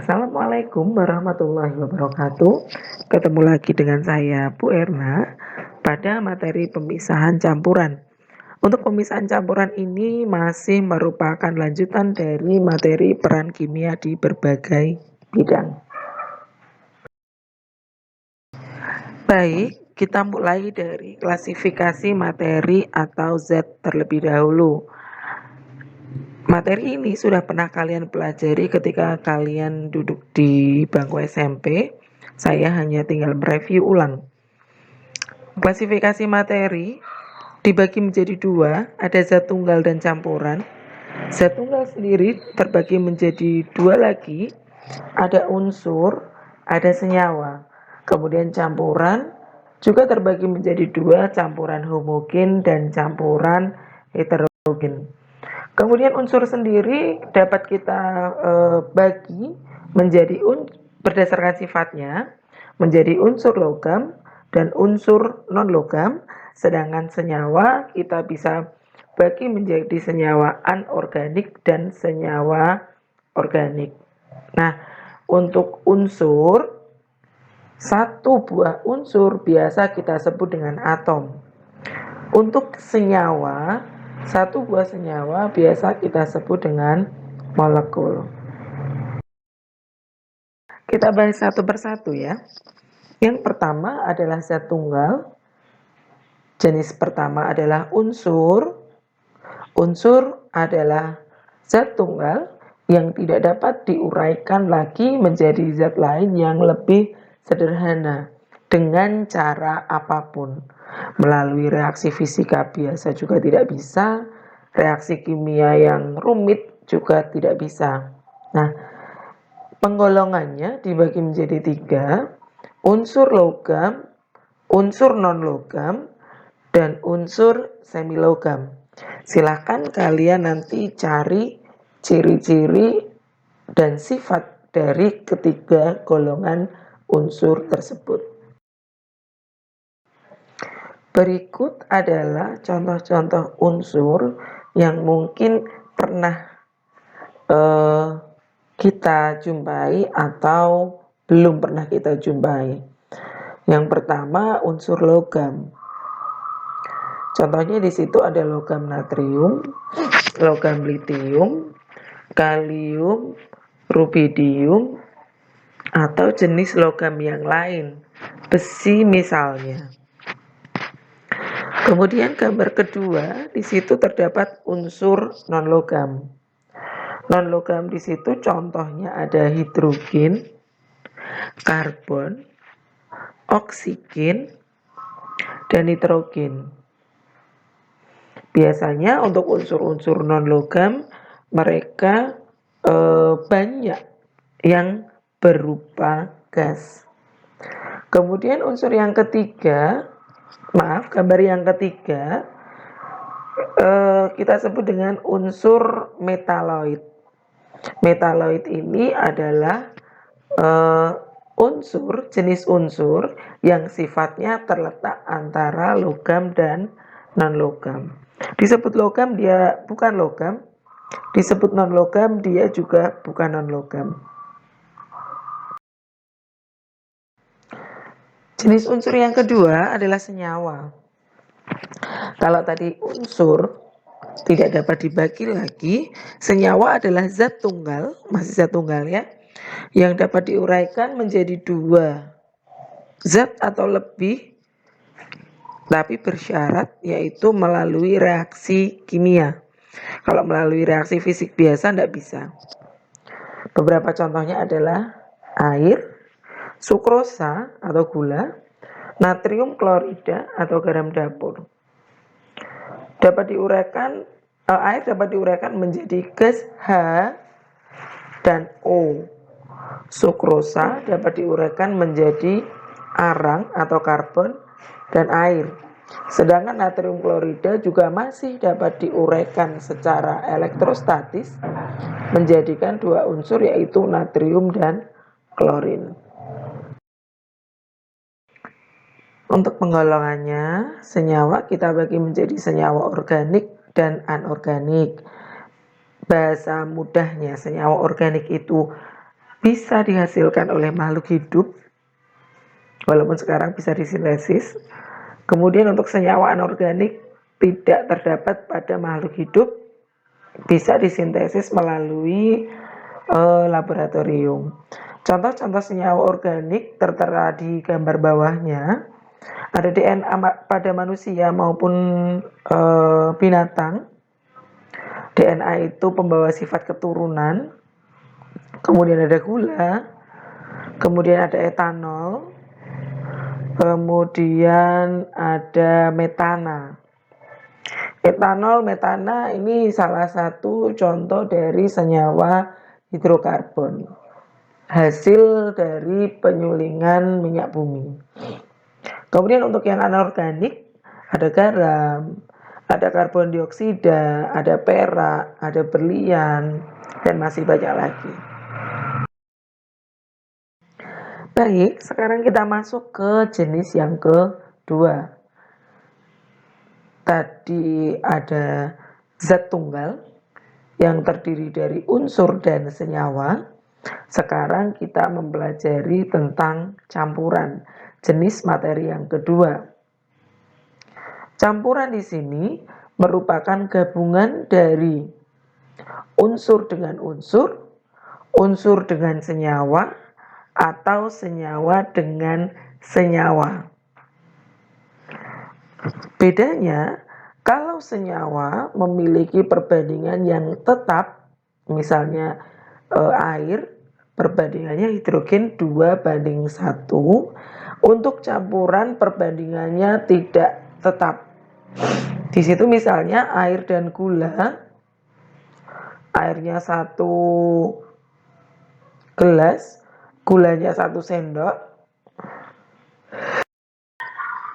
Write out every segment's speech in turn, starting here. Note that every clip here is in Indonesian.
Assalamualaikum warahmatullahi wabarakatuh. Ketemu lagi dengan saya Bu Erna pada materi pemisahan campuran. Untuk pemisahan campuran ini masih merupakan lanjutan dari materi peran kimia di berbagai bidang. Baik, kita mulai dari klasifikasi materi atau zat terlebih dahulu. Materi ini sudah pernah kalian pelajari ketika kalian duduk di bangku SMP. Saya hanya tinggal mereview ulang. Klasifikasi materi dibagi menjadi dua, ada zat tunggal dan campuran. Zat tunggal sendiri terbagi menjadi dua lagi, ada unsur, ada senyawa. Kemudian campuran juga terbagi menjadi dua, campuran homogen dan campuran heterogen. Kemudian unsur sendiri dapat kita bagi menjadi berdasarkan sifatnya menjadi unsur logam dan unsur non-logam, sedangkan senyawa kita bisa bagi menjadi senyawa anorganik dan senyawa organik. Nah, untuk unsur, satu buah unsur biasa kita sebut dengan atom. Untuk senyawa, satu buah senyawa biasa kita sebut dengan molekul. Kita bahas satu persatu ya. Yang pertama adalah zat tunggal. Jenis pertama adalah unsur. Unsur adalah zat tunggal yang tidak dapat diuraikan lagi menjadi zat lain yang lebih sederhana dengan cara apapun. Melalui reaksi fisika biasa juga tidak bisa, reaksi kimia yang rumit juga tidak bisa. Nah, penggolongannya dibagi menjadi tiga, unsur logam, unsur non-logam, dan unsur semilogam. Silahkan kalian nanti cari ciri-ciri dan sifat dari ketiga golongan unsur tersebut. Berikut adalah contoh-contoh unsur yang mungkin pernah kita jumpai atau belum pernah kita jumpai. Yang pertama unsur logam. Contohnya di situ ada logam natrium, logam litium, kalium, rubidium, atau jenis logam yang lain, besi misalnya. Kemudian gambar kedua, di situ terdapat unsur non-logam. Non-logam di situ contohnya ada hidrogen, karbon, oksigen, dan nitrogen. Biasanya untuk unsur-unsur non-logam mereka banyak yang berupa gas. Kemudian unsur yang ketiga, gambar yang ketiga kita sebut dengan unsur metaloid. Metaloid ini adalah jenis unsur yang sifatnya terletak antara logam dan non-logam. Disebut logam dia bukan logam, disebut non-logam dia juga bukan non-logam. Jenis unsur yang kedua adalah senyawa. Kalau tadi unsur tidak dapat dibagi lagi, senyawa adalah zat tunggal, masih zat tunggal ya, yang dapat diuraikan menjadi dua zat atau lebih, tapi bersyarat yaitu melalui reaksi kimia. Kalau melalui reaksi fisik biasa tidak bisa. Beberapa contohnya adalah air, sukrosa atau gula, natrium klorida atau garam dapur. Air dapat diuraikan menjadi gas H dan O. Sukrosa dapat diuraikan menjadi arang atau karbon dan air. Sedangkan natrium klorida juga masih dapat diuraikan secara elektrostatis menjadikan dua unsur yaitu natrium dan klorin. Untuk penggolongannya, senyawa kita bagi menjadi senyawa organik dan anorganik. Bahasa mudahnya senyawa organik itu bisa dihasilkan oleh makhluk hidup, walaupun sekarang bisa disintesis. Kemudian untuk senyawa anorganik tidak terdapat pada makhluk hidup, bisa disintesis melalui laboratorium. Contoh-contoh senyawa organik tertera di gambar bawahnya. Ada DNA pada manusia maupun binatang. DNA itu pembawa sifat keturunan. Kemudian ada gula, kemudian ada etanol, kemudian ada metana. Etanol, metana ini salah satu contoh dari senyawa hidrokarbon, hasil dari penyulingan minyak bumi. Kemudian untuk yang anorganik, ada garam, ada karbon dioksida, ada perak, ada berlian, dan masih banyak lagi. Baik, sekarang kita masuk ke jenis yang kedua. Tadi ada zat tunggal yang terdiri dari unsur dan senyawa. Sekarang kita mempelajari tentang campuran, jenis materi yang kedua. Campuran di sini merupakan gabungan dari unsur dengan unsur dengan senyawa, atau senyawa dengan senyawa. Bedanya, kalau senyawa memiliki perbandingan yang tetap, misalnya air, perbandingannya hidrogen 2:1. Untuk campuran perbandingannya tidak tetap. Di situ misalnya air dan gula, airnya 1 gelas, gulanya 1 sendok.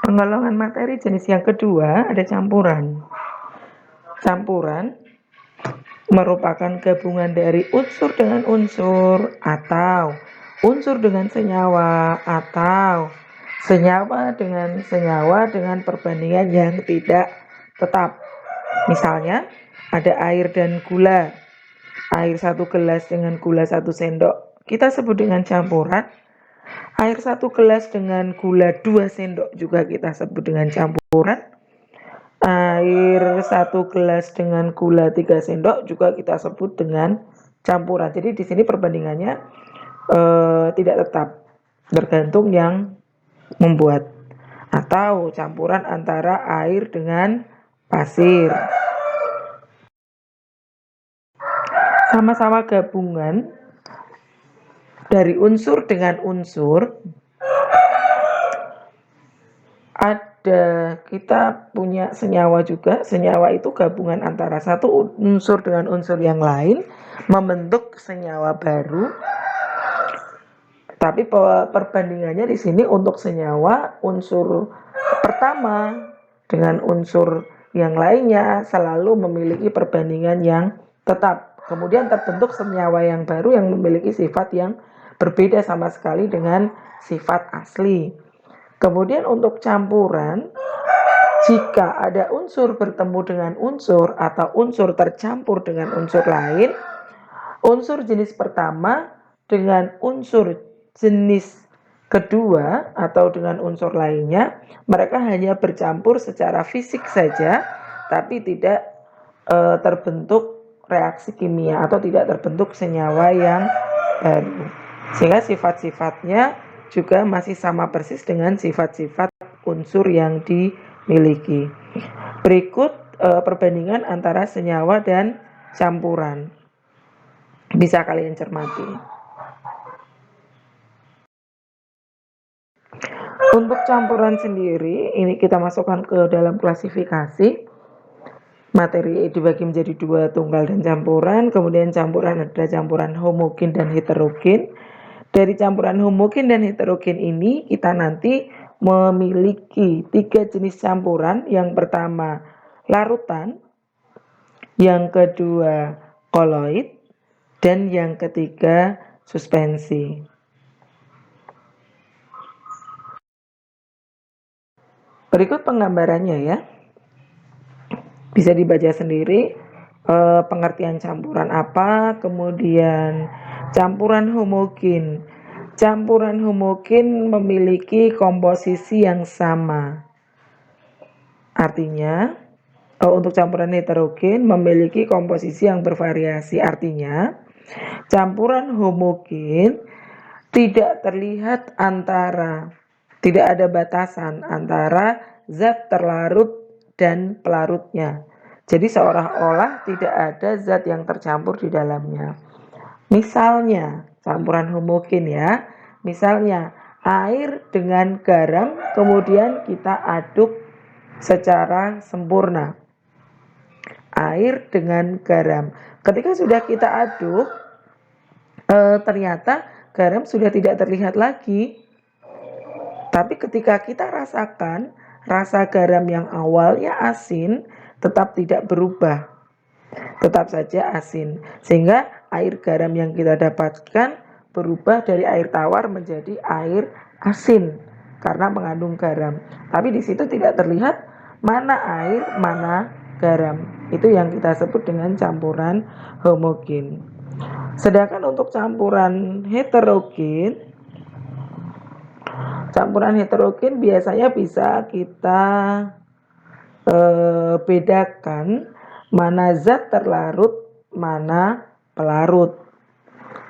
Penggolongan materi jenis yang kedua ada campuran. Campuran merupakan gabungan dari unsur dengan unsur, atau unsur dengan senyawa, atau senyawa dengan perbandingan yang tidak tetap. Misalnya ada air dan gula, air 1 gelas dengan gula 1 sendok, kita sebut dengan campuran. Air 1 gelas dengan gula 2 sendok juga kita sebut dengan campuran. Air 1 gelas dengan gula 3 sendok juga kita sebut dengan campuran. Jadi di sini perbandingannya tidak tetap, tergantung yang membuat. Atau campuran antara air dengan pasir. Sama-sama gabungan dari unsur dengan unsur. Ada, kita punya senyawa juga. Senyawa itu gabungan antara satu unsur dengan unsur yang lain membentuk senyawa baru. Tapi perbandingannya di sini untuk senyawa unsur pertama dengan unsur yang lainnya selalu memiliki perbandingan yang tetap. Kemudian terbentuk senyawa yang baru yang memiliki sifat yang berbeda sama sekali dengan sifat asli. Kemudian untuk campuran, jika ada unsur bertemu dengan unsur atau unsur tercampur dengan unsur lain, unsur jenis pertama dengan unsur jenis kedua atau dengan unsur lainnya, mereka hanya bercampur secara fisik saja, tapi tidak terbentuk reaksi kimia atau tidak terbentuk senyawa yang baru. Sehingga sifat-sifatnya juga masih sama persis dengan sifat-sifat unsur yang dimiliki. Berikut perbandingan antara senyawa dan campuran. Bisa kalian cermati. Untuk campuran sendiri, ini kita masukkan ke dalam klasifikasi. Materi dibagi menjadi 2, tunggal dan campuran. Kemudian campuran ada campuran homogen dan heterogen. Dari campuran homogen dan heterogen ini kita nanti memiliki 3 jenis campuran. Yang pertama larutan, yang kedua koloid, dan yang ketiga suspensi. Berikut penggambarannya ya. Bisa dibaca sendiri pengertian campuran apa, kemudian Campuran homogen. Campuran homogen memiliki komposisi yang sama. Artinya, untuk campuran heterogen memiliki komposisi yang bervariasi. Artinya, campuran homogen tidak terlihat tidak ada batasan antara zat terlarut dan pelarutnya. Jadi seolah-olah tidak ada zat yang tercampur di dalamnya. Misalnya, campuran homogen ya. Misalnya, air dengan garam kemudian kita aduk secara sempurna. Air dengan garam. Ketika sudah kita aduk, ternyata garam sudah tidak terlihat lagi. Tapi ketika kita rasakan, rasa garam yang awalnya asin tetap tidak berubah. Tetap saja asin. Sehingga air garam yang kita dapatkan berubah dari air tawar menjadi air asin karena mengandung garam. Tapi di situ tidak terlihat mana air, mana garam. Itu yang kita sebut dengan campuran homogen. Sedangkan untuk campuran heterogen biasanya bisa kita bedakan mana zat terlarut, mana pelarut.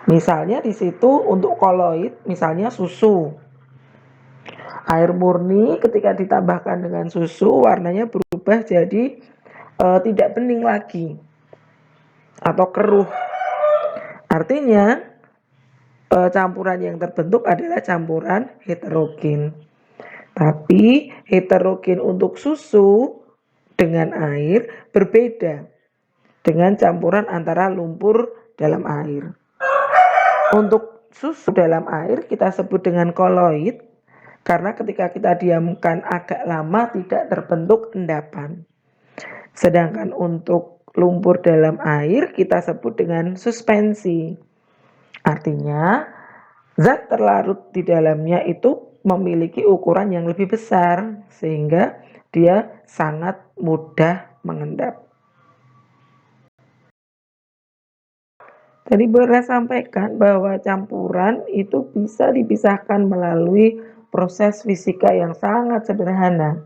Misalnya di situ untuk koloid, misalnya susu. Air murni ketika ditambahkan dengan susu warnanya berubah jadi tidak bening lagi atau keruh. Artinya campuran yang terbentuk adalah campuran heterogen. Tapi heterogen untuk susu dengan air berbeda dengan campuran antara lumpur dalam air. Untuk susu dalam air kita sebut dengan koloid karena ketika kita diamkan agak lama tidak terbentuk endapan. Sedangkan untuk lumpur dalam air kita sebut dengan suspensi. Artinya zat terlarut di dalamnya itu memiliki ukuran yang lebih besar sehingga dia sangat mudah mengendap. Tadi boleh sampaikan bahwa campuran itu bisa dipisahkan melalui proses fisika yang sangat sederhana.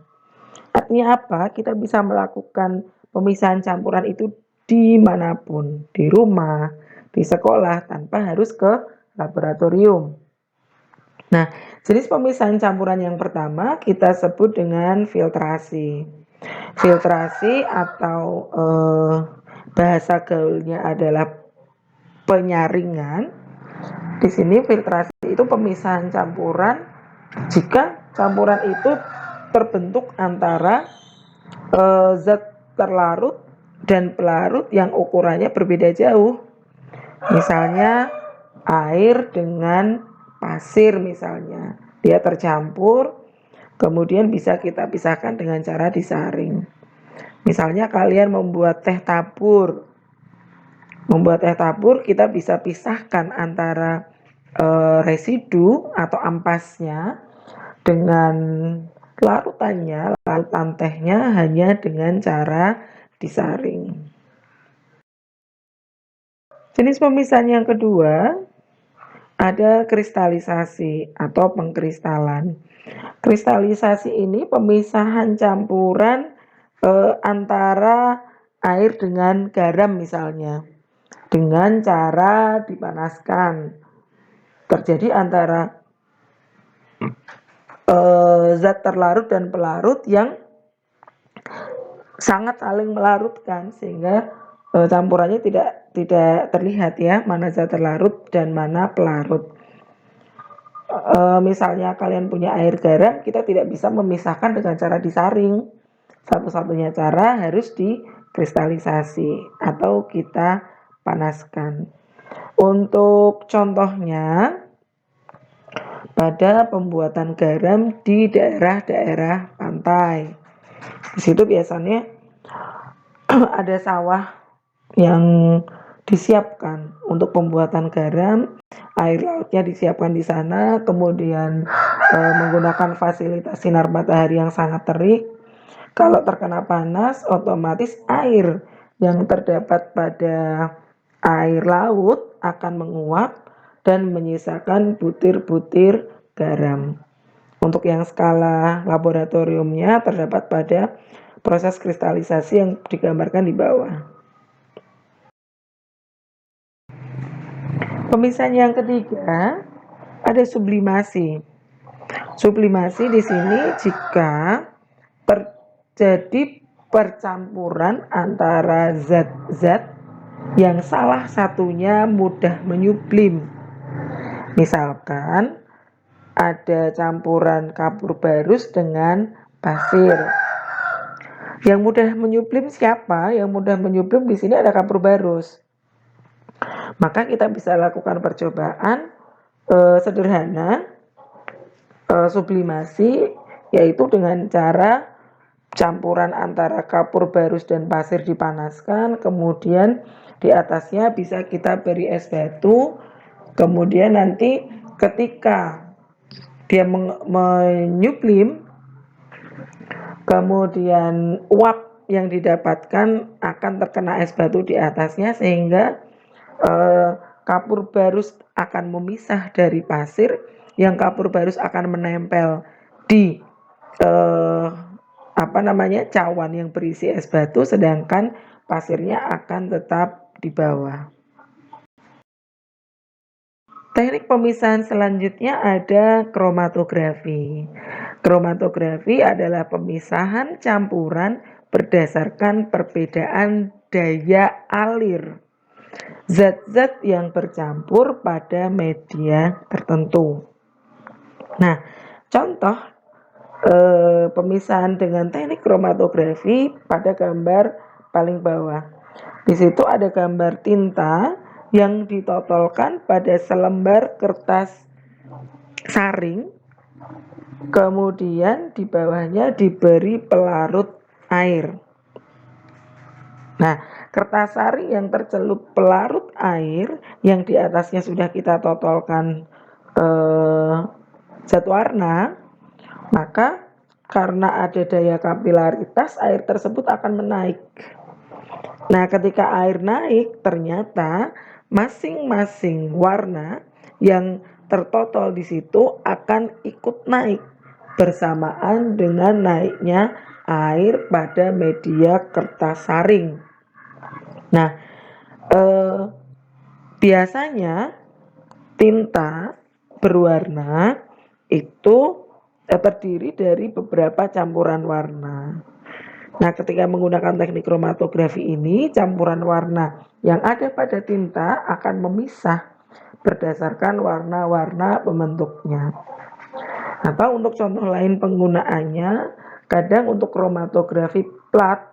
Artinya apa? Kita bisa melakukan pemisahan campuran itu dimanapun, di rumah, di sekolah, tanpa harus ke laboratorium. Nah, jenis pemisahan campuran yang pertama kita sebut dengan filtrasi. Filtrasi atau bahasa gaulnya adalah penyaringan. Di sini filtrasi itu pemisahan campuran jika campuran itu terbentuk antara zat terlarut dan pelarut yang ukurannya berbeda jauh. Misalnya air dengan pasir misalnya. Dia tercampur, kemudian bisa kita pisahkan dengan cara disaring. Misalnya kalian membuat teh tabur. Membuat teh tabur kita bisa pisahkan antara residu atau ampasnya dengan larutannya, larutan tehnya hanya dengan cara disaring. Jenis pemisahan yang kedua ada kristalisasi atau pengkristalan. Kristalisasi ini pemisahan campuran antara air dengan garam misalnya. Dengan cara dipanaskan. Terjadi antara zat terlarut dan pelarut yang sangat saling melarutkan sehingga campurannya tidak terlihat ya mana zat terlarut dan mana pelarut. Misalnya kalian punya air garam, kita tidak bisa memisahkan dengan cara disaring. Satu-satunya cara harus dikristalisasi atau kita panaskan. Untuk contohnya pada pembuatan garam di daerah-daerah pantai. Di situ biasanya ada sawah yang disiapkan untuk pembuatan garam, air lautnya disiapkan di sana, kemudian menggunakan fasilitas sinar matahari yang sangat terik. Kalau terkena panas, otomatis air yang terdapat pada air laut akan menguap dan menyisakan butir-butir garam. Untuk yang skala laboratoriumnya terdapat pada proses kristalisasi yang digambarkan di bawah. Pemisahan yang ketiga ada sublimasi. Sublimasi di sini jika terjadi percampuran antara zat-zat yang salah satunya mudah menyublim. Misalkan ada campuran kapur barus dengan pasir. Yang mudah menyublim siapa? Yang mudah menyublim di sini ada kapur barus. Maka kita bisa lakukan percobaan sederhana sublimasi, yaitu dengan cara campuran antara kapur barus dan pasir dipanaskan, kemudian di atasnya bisa kita beri es batu, kemudian nanti ketika dia menyublim, kemudian uap yang didapatkan akan terkena es batu di atasnya sehingga kapur barus akan memisah dari pasir, yang kapur barus akan menempel di cawan yang berisi es batu, sedangkan pasirnya akan tetap di bawah. Teknik pemisahan selanjutnya ada kromatografi. Kromatografi adalah pemisahan campuran berdasarkan perbedaan daya alir zat-zat yang bercampur pada media tertentu. Nah, contoh pemisahan dengan teknik kromatografi pada gambar paling bawah. Di situ ada gambar tinta yang ditotolkan pada selembar kertas saring, kemudian di bawahnya diberi pelarut air. Nah, kertas saring yang tercelup pelarut air yang di atasnya sudah kita totolkan zat warna, maka karena ada daya kapilaritas, air tersebut akan menaik. Nah, ketika air naik, ternyata masing-masing warna yang tertotol di situ akan ikut naik bersamaan dengan naiknya air pada media kertas saring. Nah, biasanya tinta berwarna itu terdiri dari beberapa campuran warna. Nah, ketika menggunakan teknik kromatografi ini, campuran warna yang ada pada tinta akan memisah berdasarkan warna-warna pembentuknya. Atau untuk contoh lain penggunaannya, kadang untuk kromatografi plat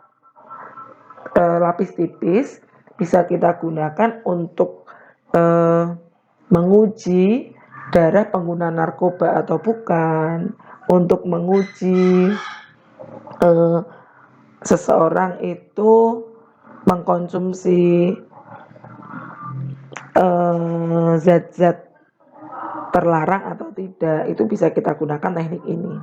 lapis tipis bisa kita gunakan untuk menguji darah pengguna narkoba atau bukan, untuk menguji seseorang itu mengkonsumsi zat-zat terlarang atau tidak. Itu bisa kita gunakan teknik ini.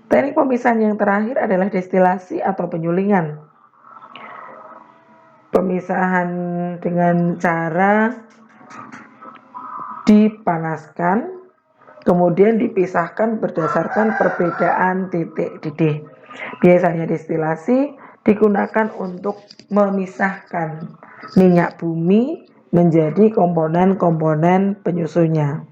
Teknik pemisahan yang terakhir adalah destilasi atau penyulingan. Pemisahan dengan cara dipanaskan, kemudian dipisahkan berdasarkan perbedaan titik didih. Biasanya destilasi digunakan untuk memisahkan minyak bumi menjadi komponen-komponen penyusunnya.